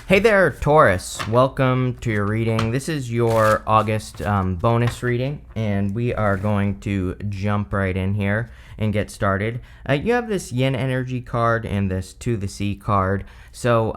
Hey there, Taurus. Welcome to your reading. This is your August bonus reading, and we are going to jump right in here and get started. You have this yin energy card and this to the sea card. So,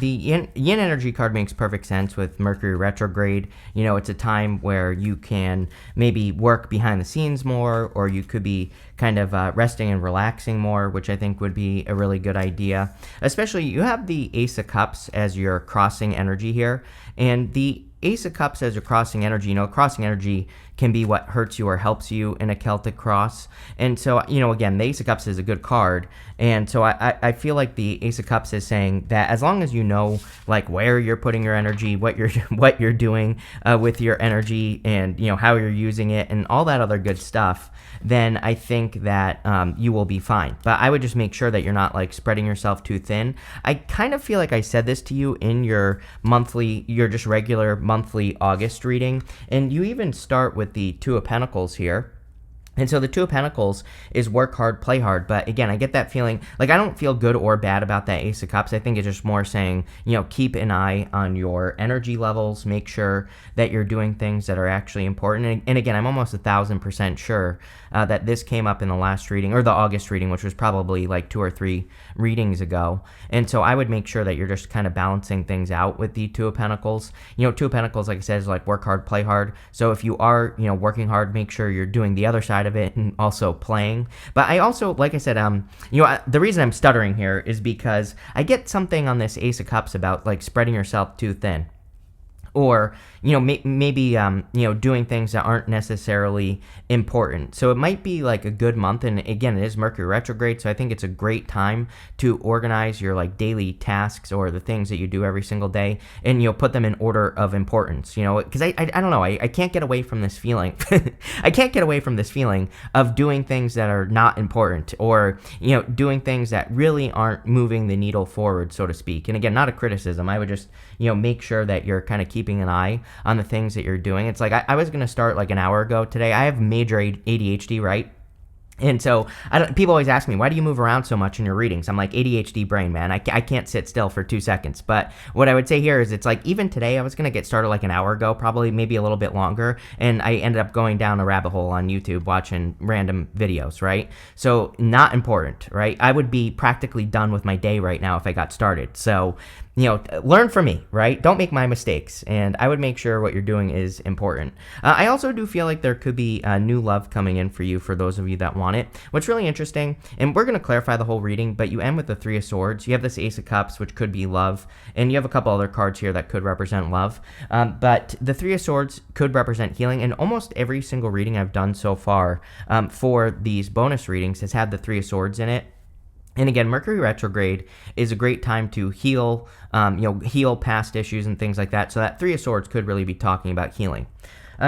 the yin energy card makes perfect sense with Mercury retrograde. It's a time where you can maybe work behind the scenes more, or you could be kind of resting and relaxing more, which I think would be a really good idea. Especially, you have the Ace of Cups as your crossing energy here, and the Ace of Cups as your crossing energy, crossing energy can be what hurts you or helps you in a Celtic cross. And so, again, the Ace of Cups is a good card. And so I feel like the Ace of Cups is saying that as long as you know, like, where you're putting your energy, what you're doing with your energy, and, how you're using it and all that other good stuff, then I think that you will be fine. But I would just make sure that you're not, like, spreading yourself too thin. I kind of feel like I said this to you in your just regular monthly August reading, and you even start with the Two of Pentacles here. And so the Two of Pentacles is work hard, play hard. But again, I get that feeling, like, I don't feel good or bad about that Ace of Cups. I think it's just more saying, keep an eye on your energy levels. Make sure that you're doing things that are actually important. And again, I'm almost 1,000% sure that this came up in the last reading, or the August reading, which was probably like 2 or 3 readings ago. And so I would make sure that you're just kind of balancing things out with the Two of Pentacles. Two of Pentacles, like I said, is like work hard, play hard. So if you are, working hard, make sure you're doing the other side of it and also playing. But I also, like I said, the reason I'm stuttering here is because I get something on this Ace of Cups about, like, spreading yourself too thin, or maybe doing things that aren't necessarily important. So it might be like a good month, and again, it is Mercury retrograde, so I think it's a great time to organize your, like, daily tasks or the things that you do every single day, and put them in order of importance. Because I don't know, I can't get away from this feeling. I can't get away from this feeling of doing things that are not important, or doing things that really aren't moving the needle forward, so to speak. And again, not a criticism. I would just make sure that you're kind of keeping an eye on the things that you're doing. It's like I was going to start like an hour ago today. I have major ADHD, right? And so people always ask me, why do you move around so much in your readings? I'm like, ADHD brain, man. I can't sit still for 2 seconds. But what I would say here is, it's like, even today, I was going to get started like an hour ago, probably maybe a little bit longer. And I ended up going down a rabbit hole on YouTube watching random videos, right? So not important, right? I would be practically done with my day right now if I got started. So learn from me, right? Don't make my mistakes. And I would make sure what you're doing is important. I also do feel like there could be new love coming in for you, for those of you that want it. What's really interesting, and we're going to clarify the whole reading, but you end with the Three of Swords. You have this Ace of Cups, which could be love. And you have a couple other cards here that could represent love. But the Three of Swords could represent healing. And almost every single reading I've done so far for these bonus readings has had the Three of Swords in it. And again, Mercury retrograde is a great time to heal, heal past issues and things like that. So that Three of Swords could really be talking about healing.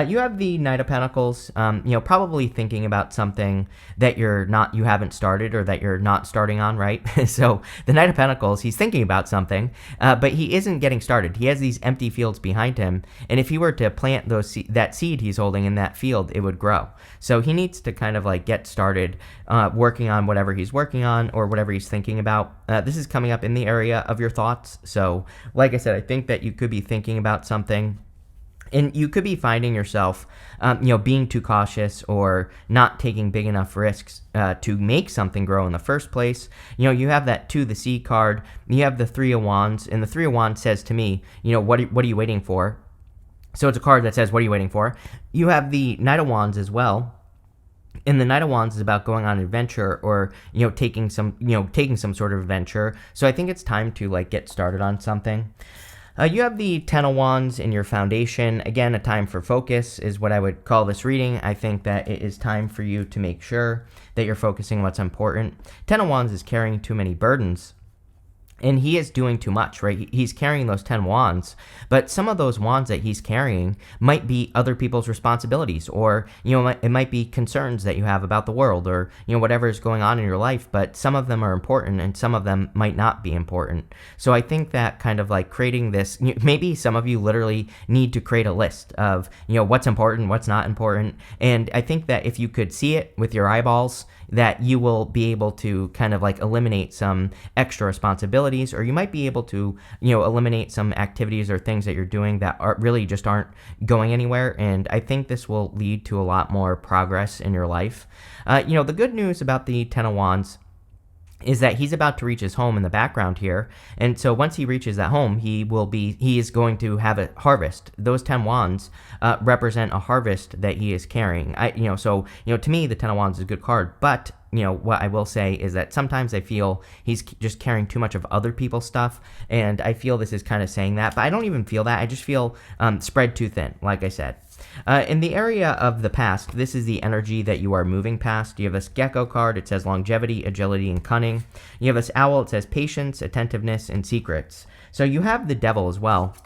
You have the Knight of Pentacles, probably thinking about something that you haven't started, or that you're not starting on, right? So the Knight of Pentacles, he's thinking about something, but he isn't getting started. He has these empty fields behind him, and if he were to plant that seed he's holding in that field, it would grow. So he needs to kind of like get started working on whatever he's working on, or whatever he's thinking about. This is coming up in the area of your thoughts. So like I said, I think that you could be thinking about something, and you could be finding yourself, being too cautious, or not taking big enough risks to make something grow in the first place. You have that To the Sea card. You have the Three of Wands, and the Three of Wands says to me, what are you waiting for? So it's a card that says, what are you waiting for? You have the Knight of Wands as well. And the Knight of Wands is about going on an adventure, or taking some sort of adventure. So I think it's time to, like, get started on something. You have the Ten of Wands in your foundation. Again, a time for focus is what I would call this reading. I think that it is time for you to make sure that you're focusing on what's important. Ten of Wands is carrying too many burdens. And he is doing too much, right? He's carrying those 10 wands, but some of those wands that he's carrying might be other people's responsibilities, or, it might be concerns that you have about the world, or, whatever is going on in your life, but some of them are important and some of them might not be important. So I think that kind of like creating this, maybe some of you literally need to create a list of, what's important, what's not important. And I think that if you could see it with your eyeballs, that you will be able to kind of like eliminate some extra responsibilities, or you might be able to, eliminate some activities or things that you're doing that are really just aren't going anywhere. And I think this will lead to a lot more progress in your life. The good news about the Ten of Wands is that he's about to reach his home in the background here. And so once he reaches that home, he is going to have a harvest. Those 10 wands represent a harvest that he is carrying. To me, the 10 of wands is a good card, but what I will say is that sometimes I feel he's just carrying too much of other people's stuff, and I feel this is kind of saying that, but I don't even feel that. I just feel spread too thin, like I said. In the area of the past, this is the energy that you are moving past. You have this gecko card. It says longevity, agility, and cunning. You have this owl. It says patience, attentiveness, and secrets. So you have the devil as well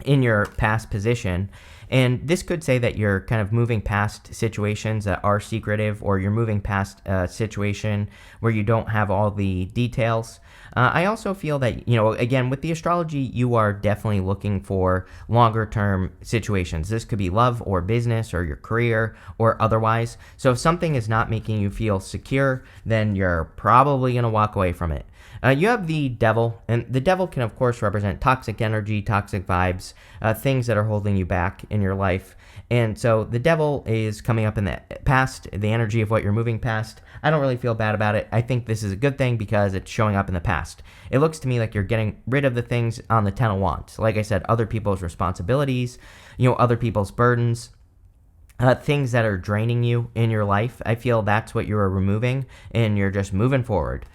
in your past position. And this could say that you're kind of moving past situations that are secretive, or you're moving past a situation where you don't have all the details. I also feel that, again, with the astrology, you are definitely looking for longer term situations. This could be love or business or your career or otherwise. So if something is not making you feel secure, then you're probably going to walk away from it. You have the devil, and the devil can, of course, represent toxic energy, toxic vibes, things that are holding you back in your life. And so the devil is coming up in the past, the energy of what you're moving past. I don't really feel bad about it. I think this is a good thing because it's showing up in the past. It looks to me like you're getting rid of the things on the Ten of Wands. Like I said, other people's responsibilities, other people's burdens. Things that are draining you in your life. I feel that's what you're removing, and you're just moving forward.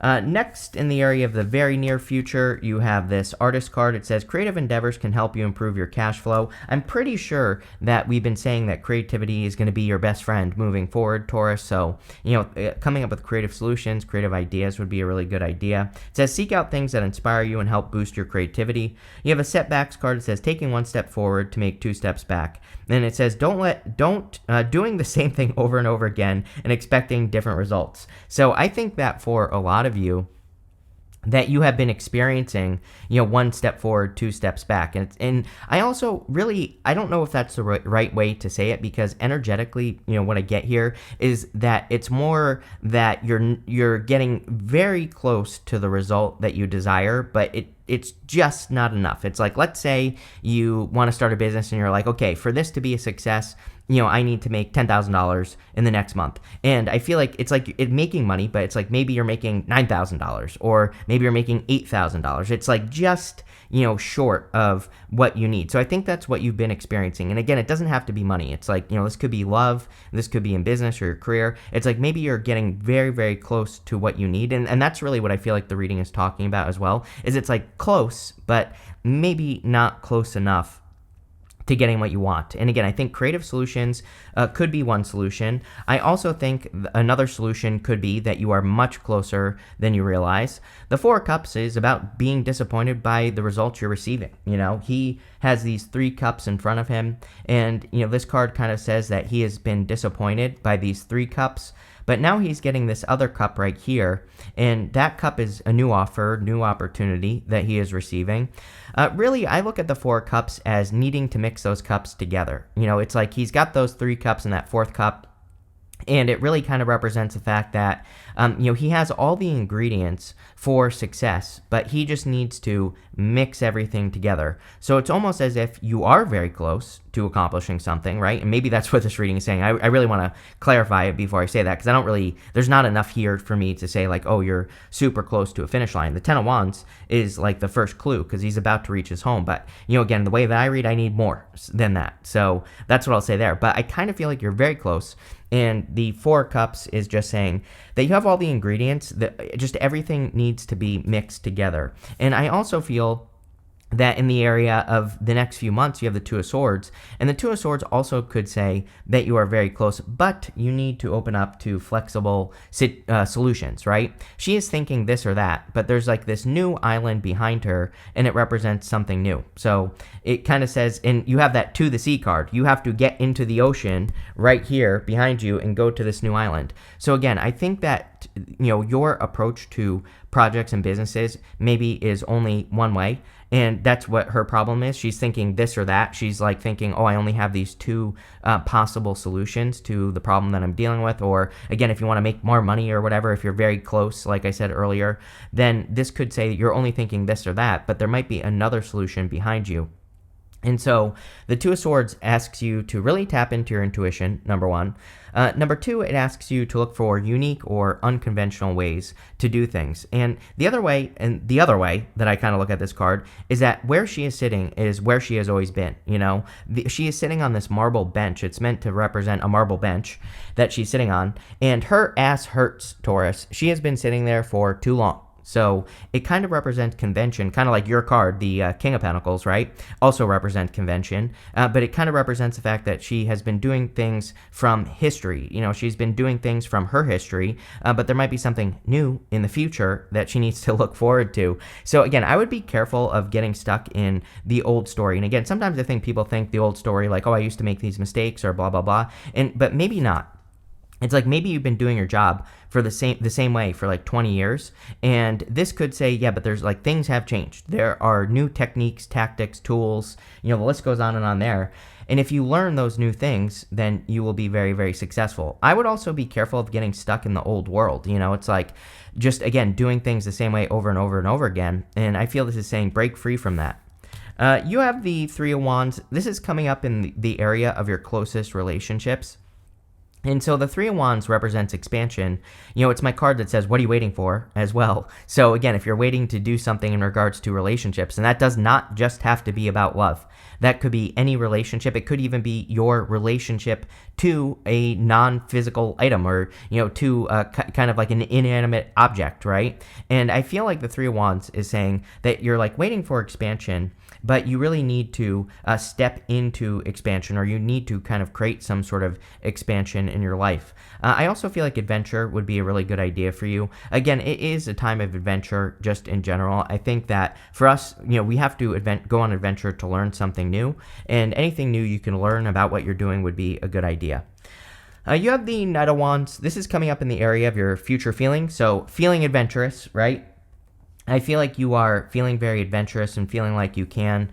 Next, in the area of the very near future, you have this artist card. It says creative endeavors can help you improve your cash flow. I'm pretty sure that we've been saying that creativity is going to be your best friend moving forward, Taurus. So, coming up with creative solutions, creative ideas would be a really good idea. It says seek out things that inspire you and help boost your creativity. You have a setbacks card. It says taking one step forward to make two steps back. Then it says doing the same thing over and over again and expecting different results. So I think that for a lot of you, that you have been experiencing, one step forward, two steps back. And I also really, I don't know if that's the right way to say it, because energetically, what I get here is that it's more that you're getting very close to the result that you desire, but it's just not enough. It's like, let's say you want to start a business and you're like, okay, for this to be a success, I need to make $10,000 in the next month. And I feel like it's like making money, but it's like maybe you're making $9,000 or maybe you're making $8,000. It's like just, short of what you need. So I think that's what you've been experiencing. And again, it doesn't have to be money. It's like, this could be love. This could be in business or your career. It's like maybe you're getting very, very close to what you need. And that's really what I feel like the reading is talking about as well, is it's like close, but maybe not close enough to getting what you want. And again, I think creative solutions could be one solution. I also think another solution could be that you are much closer than you realize. The Four of Cups is about being disappointed by the results you're receiving. He has these 3 cups in front of him, and this card kind of says that he has been disappointed by these 3 cups. But now he's getting this other cup right here, and that cup is a new offer, new opportunity that he is receiving. Really, I look at the 4 cups as needing to mix those cups together. It's like he's got those 3 cups in that 4th cup, and it really kind of represents the fact that, he has all the ingredients for success, but he just needs to mix everything together. So it's almost as if you are very close to accomplishing something, right? And maybe that's what this reading is saying. I really want to clarify it before I say that, because there's not enough here for me to say like, oh, you're super close to a finish line. The Ten of Wands is like the first clue, because he's about to reach his home. But, again, the way that I read, I need more than that. So that's what I'll say there. But I kind of feel like you're very close. And the 4 cups is just saying that you have all the ingredients, that just everything needs to be mixed together. And I also feel that in the area of the next few months, you have the Two of Swords. And the Two of Swords also could say that you are very close, but you need to open up to flexible solutions, right? She is thinking this or that, but there's like this new island behind her, and it represents something new. So it kind of says, and you have that To the Sea card. You have to get into the ocean right here behind you and go to this new island. So again, I think that, your approach to projects and businesses maybe is only one way. And that's what her problem is. She's thinking this or that. She's like thinking, oh, I only have these two possible solutions to the problem that I'm dealing with. Or again, if you want to make more money or whatever, if you're very close, like I said earlier, then this could say you're only thinking this or that, but there might be another solution behind you. And so the Two of Swords asks you to really tap into your intuition, number one. Number two, it asks you to look for unique or unconventional ways to do things. And the other way that I kind of look at this card is that where she is sitting is where she has always been. She is sitting on this marble bench. It's meant to represent a marble bench that she's sitting on. And her ass hurts, Taurus. She has been sitting there for too long. So it kind of represents convention, kind of like your card, the King of Pentacles, right? Also represents convention, but it kind of represents the fact that she has been doing things from history. She's been doing things from her history, but there might be something new in the future that she needs to look forward to. So again, I would be careful of getting stuck in the old story. And again, sometimes I think people think the old story like, oh, I used to make these mistakes or blah, blah, blah. But maybe not. It's like maybe you've been doing your job for the same way for like 20 years. And this could say, yeah, but there's like things have changed. There are new techniques, tactics, tools, the list goes on and on there. And if you learn those new things, then you will be very, very successful. I would also be careful of getting stuck in the old world. It's like just, again, doing things the same way over and over and over again. And I feel this is saying break free from that. You have the Three of Wands. This is coming up in the area of your closest relationships. And so the Three of Wands represents expansion. It's my card that says, what are you waiting for as well? So again, if you're waiting to do something in regards to relationships, and that does not just have to be about love. That could be any relationship. It could even be your relationship to a non-physical item or, to kind of like an inanimate object, right? And I feel like the Three of Wands is saying that you're like waiting for expansion, but you really need to step into expansion, or you need to kind of create some sort of expansion in your life. I also feel like adventure would be a really good idea for you. Again, it is a time of adventure just in general. I think that for us, we have to go on adventure to learn something new, and anything new you can learn about what you're doing would be a good idea. You have the Knight of Wands. This is coming up in the area of your future feeling. So feeling adventurous, right? I feel like you are feeling very adventurous and feeling like you can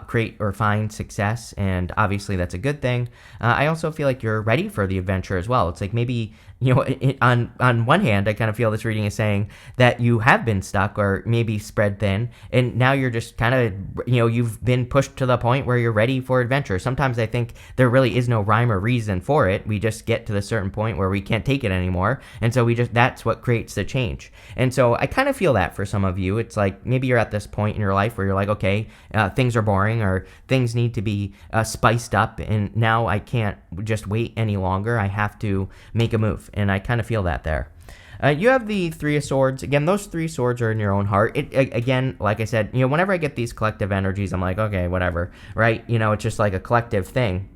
create or find success, and obviously that's a good thing. I also feel like you're ready for the adventure as well. It's like maybe, on one hand, I kind of feel this reading is saying that you have been stuck or maybe spread thin, and now you're just kind of, you've been pushed to the point where you're ready for adventure. Sometimes I think there really is no rhyme or reason for it. We just get to the certain point where we can't take it anymore, and so that's what creates the change. And so I kind of feel that for some of you. It's like maybe you're at this point in your life where you're like, okay, things are boring or things need to be spiced up, and now I can't just wait any longer. I have to make a move, and I kind of feel that there. You have the Three of Swords. Again, those three swords are in your own heart. Again, like I said, whenever I get these collective energies, I'm like, okay, whatever, right? It's just like a collective thing.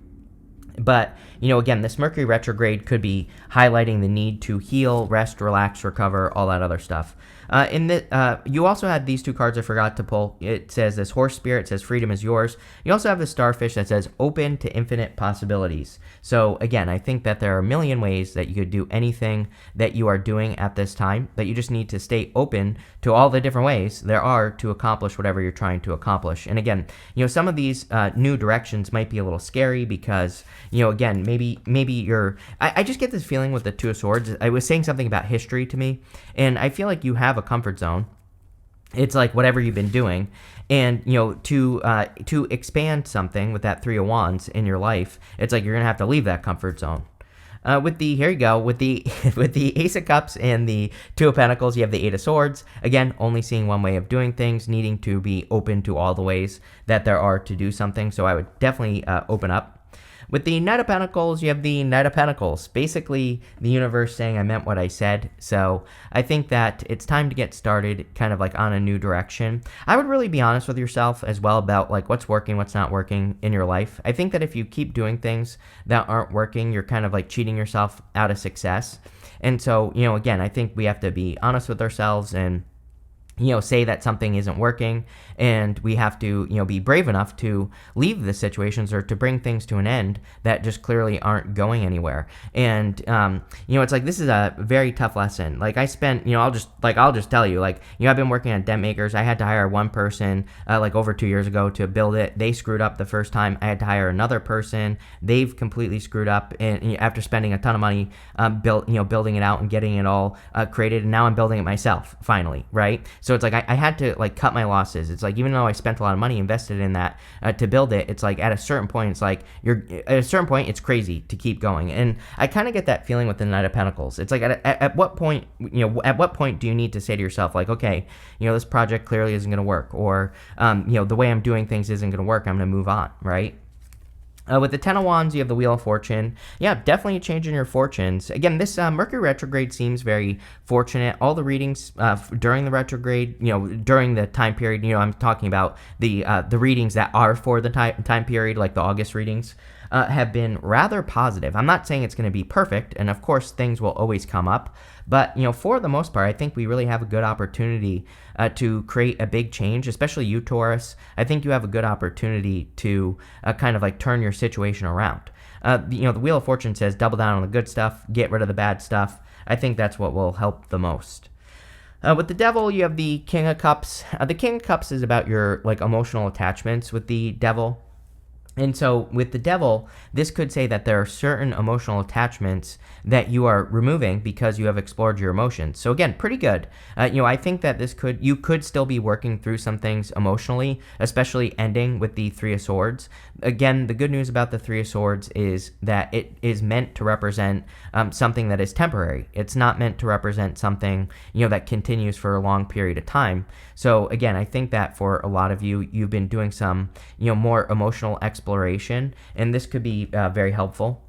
But, again, this Mercury retrograde could be highlighting the need to heal, rest, relax, recover, all that other stuff. You also had these two cards I forgot to pull. It says this Horse Spirit, it says freedom is yours. You also have the Starfish that says open to infinite possibilities. So again, I think that there are a million ways that you could do anything that you are doing at this time, but you just need to stay open to all the different ways there are to accomplish whatever you're trying to accomplish. And again, some of these new directions might be a little scary because, again, maybe I just get this feeling with the Two of Swords. I was saying something about history to me, and I feel like you have a comfort zone. It's like whatever you've been doing, and to expand something with that Three of Wands in your life, it's like you're gonna have to leave that comfort zone. With the with the Ace of Cups and the Two of Pentacles, you have the Eight of Swords. Again, only seeing one way of doing things, needing to be open to all the ways that there are to do something. So I would definitely open up. With the Knight of Pentacles, you have the Knight of Pentacles. Basically, the universe saying I meant what I said. So I think that it's time to get started kind of like on a new direction. I would really be honest with yourself as well about like what's working, what's not working in your life. I think that if you keep doing things that aren't working, you're kind of like cheating yourself out of success. And so, again, I think we have to be honest with ourselves and say that something isn't working, and we have to, be brave enough to leave the situations or to bring things to an end that just clearly aren't going anywhere. And, it's like, this is a very tough lesson. Like I spent, I'll just tell you, I've been working on DENT Makers. I had to hire one person, over 2 years ago to build it. They screwed up the first time. I had to hire another person. They've completely screwed up. And after spending a ton of money, building it out and getting it all created. And now I'm building it myself finally. Right. So it's like I had to cut my losses. It's like even though I spent a lot of money invested in that to build it, it's like at a certain point, it's like it's crazy to keep going. And I kind of get that feeling with the Knight of Pentacles. It's like at what point do you need to say to yourself like, okay, this project clearly isn't going to work, or the way I'm doing things isn't going to work. I'm going to move on, right? With the Ten of Wands, you have the Wheel of Fortune. Yeah, definitely a change in your fortunes. Again, this Mercury retrograde seems very fortunate. All the readings during the retrograde, during the time period, I'm talking about the readings that are for the time period, like the August readings, have been rather positive. I'm not saying it's going to be perfect, and of course things will always come up, but for the most part, I think we really have a good opportunity to create a big change, especially you, Taurus. I think you have a good opportunity to kind of like turn your situation around. The Wheel of Fortune says double down on the good stuff, get rid of the bad stuff. I think that's what will help the most. With the Devil, you have the King of Cups. The King of Cups is about your emotional attachments with the Devil. And so with the Devil, this could say that there are certain emotional attachments that you are removing because you have explored your emotions. So again, pretty good. I think that you could still be working through some things emotionally, especially ending with the Three of Swords. Again, the good news about the Three of Swords is that it is meant to represent something that is temporary. It's not meant to represent something, that continues for a long period of time. So again, I think that for a lot of you, you've been doing some, more emotional exploration, and this could be very helpful.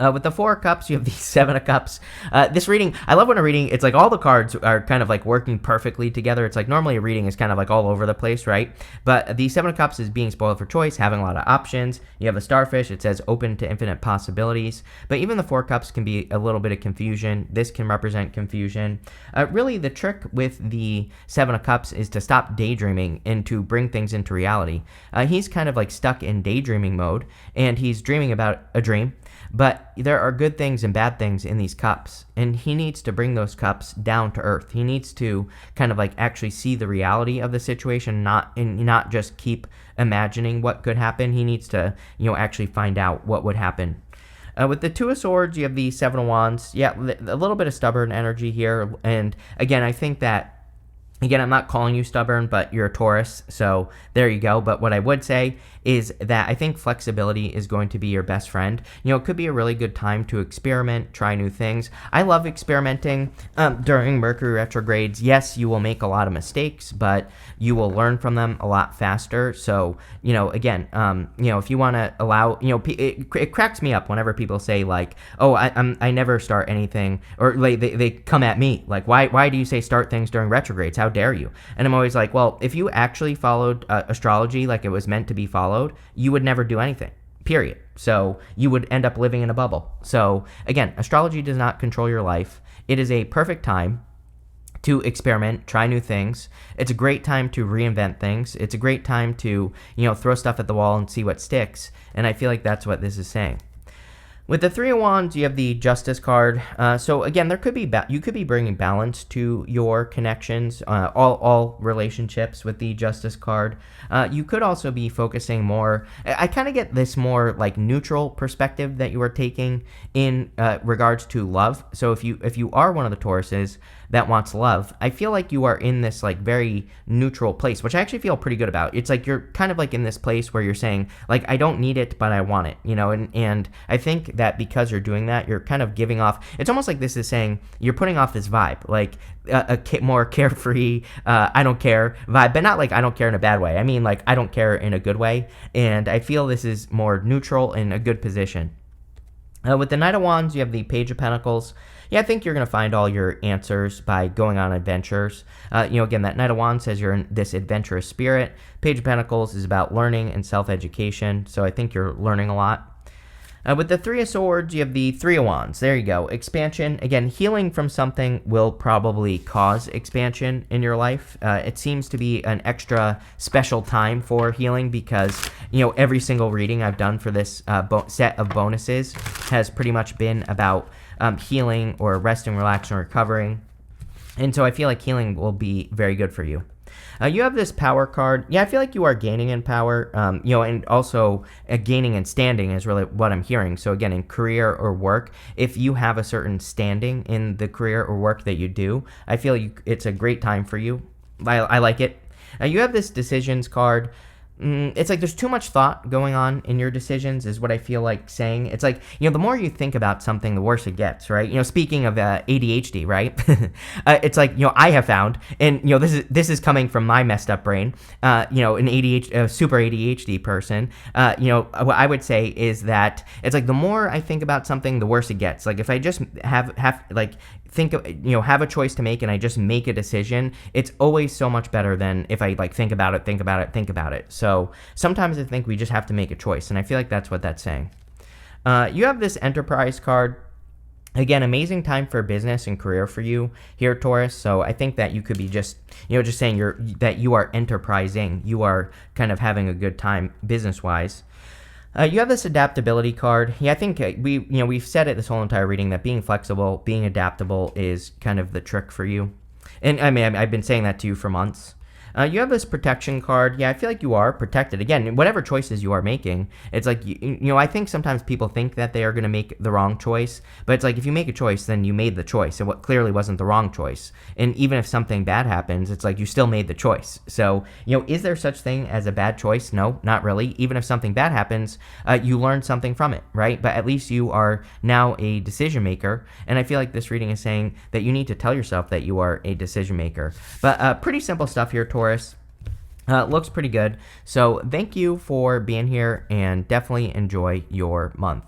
With the Four of Cups, you have the Seven of Cups. This reading, I love when a reading, it's like all the cards are kind of like working perfectly together. It's like normally a reading is kind of like all over the place, right? But the Seven of Cups is being spoiled for choice, having a lot of options. You have the Starfish, it says open to infinite possibilities. But even the Four of Cups can be a little bit of confusion. This can represent confusion. Really, the trick with the Seven of Cups is to stop daydreaming and to bring things into reality. He's kind of like stuck in daydreaming mode, and he's dreaming about a dream. But there are good things and bad things in these cups, and he needs to bring those cups down to earth. He needs to kind of like actually see the reality of the situation, not just keep imagining what could happen. He needs to, actually find out what would happen. With the Two of Swords, you have the Seven of Wands. Yeah, a little bit of stubborn energy here, and again, I think that. Again, I'm not calling you stubborn, but you're a Taurus, so there you go. But what I would say is that I think flexibility is going to be your best friend. It could be a really good time to experiment, try new things. I love experimenting during Mercury retrogrades. Yes, you will make a lot of mistakes, but you will learn from them a lot faster. So, again, if you want to allow, it cracks me up whenever people say like, oh, I never start anything, or like they come at me like, why do you say start things during retrogrades? How dare you? And I'm always like, well, if you actually followed astrology like it was meant to be followed, you would never do anything, period. So you would end up living in a bubble. So again, astrology does not control your life. It is a perfect time to experiment, try new things. It's a great time to reinvent things. It's a great time to, throw stuff at the wall and see what sticks. And I feel like that's what this is saying. With the Three of Wands, you have the Justice card. So again, there could be you could be bringing balance to your connections, all relationships with the Justice card. You could also be focusing more. I kind of get this more like neutral perspective that you are taking in regards to love. So if you are one of the Tauruses that wants love, I feel like you are in this like very neutral place, which I actually feel pretty good about. It's like you're kind of like in this place where you're saying like, I don't need it, but I want it, and I think that because you're doing that, you're kind of giving off, it's almost like this is saying you're putting off this vibe, like a more carefree, I don't care vibe, but not like I don't care in a bad way. I mean like I don't care in a good way, and I feel this is more neutral in a good position. With the Knight of Wands, you have the Page of Pentacles. Yeah, I think you're going to find all your answers by going on adventures. Again, that Knight of Wands says you're in this adventurous spirit. Page of Pentacles is about learning and self-education, so I think you're learning a lot. With the Three of Swords, you have the Three of Wands. There you go. Expansion. Again, healing from something will probably cause expansion in your life. It seems to be an extra special time for healing because, every single reading I've done for this set of bonuses has pretty much been about healing or resting, relaxing, recovering. And so I feel like healing will be very good for you. You have this power card. Yeah, I feel like you are gaining in power, and also gaining in standing is really what I'm hearing. So again, in career or work, if you have a certain standing in the career or work that you do, I feel it's a great time for you. I like it. You have this decisions card. It's like there's too much thought going on in your decisions is what I feel like saying. It's like, the more you think about something, the worse it gets, right? Speaking of ADHD, right? It's like, I have found, and, this is coming from my messed up brain, an ADHD, super ADHD person, what I would say is that it's like the more I think about something, the worse it gets. Like if I just have a choice to make and I just make a decision, it's always so much better than if I think about it. So sometimes I think we just have to make a choice, and I feel like that's what that's saying. You have this Enterprise card. Again, amazing time for business and career for you here, Taurus. So I think that you could be just saying that you are enterprising. You are kind of having a good time business-wise. You have this adaptability card. Yeah, I think we've said it this whole entire reading that being flexible, being adaptable is kind of the trick for you. And I mean, I've been saying that to you for months. You have this protection card. Yeah, I feel like you are protected. Again, whatever choices you are making, it's like, I think sometimes people think that they are going to make the wrong choice, but it's like if you make a choice, then you made the choice, and what clearly wasn't the wrong choice. And even if something bad happens, it's like you still made the choice. So, is there such thing as a bad choice? No, not really. Even if something bad happens, you learn something from it, right? But at least you are now a decision maker, and I feel like this reading is saying that you need to tell yourself that you are a decision maker. But pretty simple stuff here, Taurus. Looks pretty good. So thank you for being here and definitely enjoy your month.